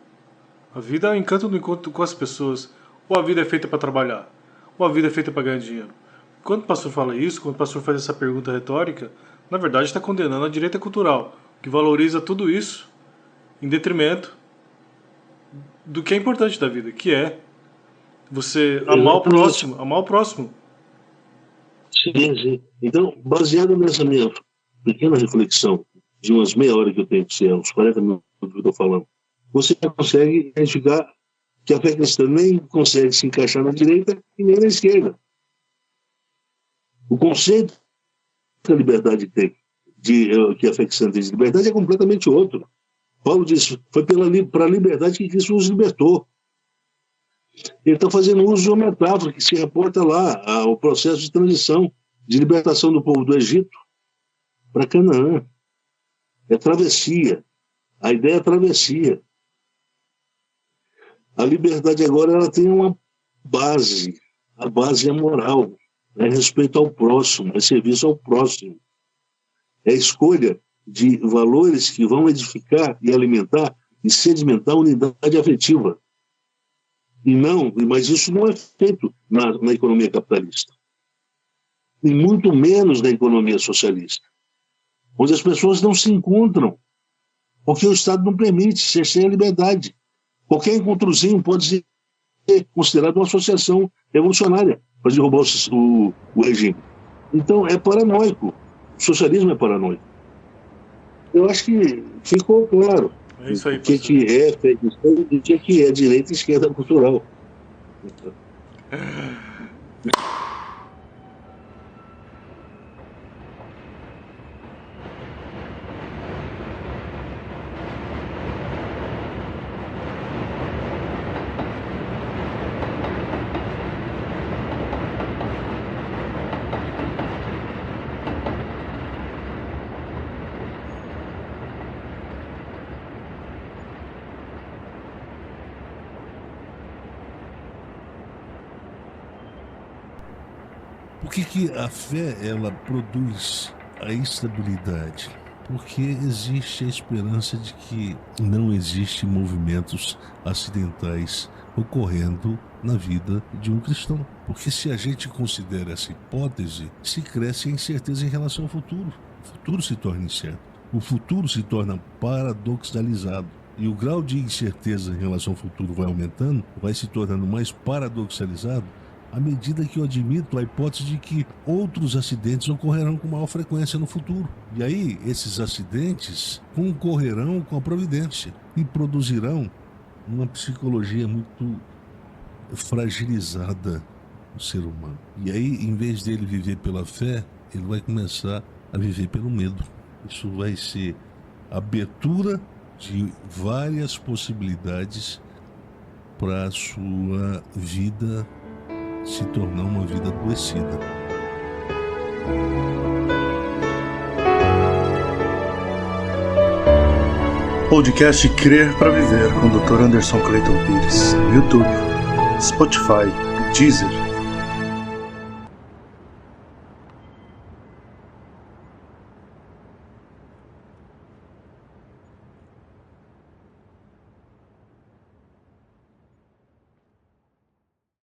A vida é o encanto do encontro com as pessoas. Ou a vida é feita para trabalhar, ou a vida é feita para ganhar dinheiro. Quando o pastor fala isso, quando o pastor faz essa pergunta retórica, na verdade está condenando a direita cultural, que valoriza tudo isso em detrimento do que é importante da vida, que é você amar o próximo, amar o próximo. Sim, sim. Então, baseado nessa minha pequena reflexão, de umas meia hora que eu tenho que ser, uns 40 minutos que eu estou falando, você consegue identificar que a fé cristã nem consegue se encaixar na direita e nem na esquerda. O conceito que a liberdade tem, que a fé cristã tem de liberdade, é completamente outro. Paulo disse, foi para a liberdade que Cristo nos libertou. Ele está fazendo uso de uma metáfora que se reporta lá ao processo de transição, de libertação do povo do Egito para Canaã. É travessia. A ideia é travessia. A liberdade agora ela tem uma base. A base é moral. É respeito ao próximo, é serviço ao próximo. É escolha de valores que vão edificar e alimentar e sedimentar a unidade afetiva. Mas isso não é feito na economia capitalista. E muito menos na economia socialista, onde as pessoas não se encontram, porque o Estado não permite, cerceia a liberdade. Qualquer encontrozinho pode ser considerado uma associação revolucionária para derrubar o regime. Então, é paranoico. O socialismo é paranoico. Eu acho que ficou claro. É isso aí, o que é fé cristã e o que é direita e esquerda cultural. Por que a fé ela produz a estabilidade? Porque existe a esperança de que não existem movimentos acidentais ocorrendo na vida de um cristão. Porque se a gente considera essa hipótese, se cresce a incerteza em relação ao futuro. O futuro se torna incerto. O futuro se torna paradoxalizado. E o grau de incerteza em relação ao futuro vai aumentando, vai se tornando mais paradoxalizado, à medida que eu admito a hipótese de que outros acidentes ocorrerão com maior frequência no futuro. E aí, esses acidentes concorrerão com a providência e produzirão uma psicologia muito fragilizada no ser humano. E aí, em vez dele viver pela fé, ele vai começar a viver pelo medo. Isso vai ser a abertura de várias possibilidades para a sua vida se tornar uma vida adoecida. Podcast Crer para Viver com o Dr. Anderson Clayton Pires. YouTube, Spotify, Deezer.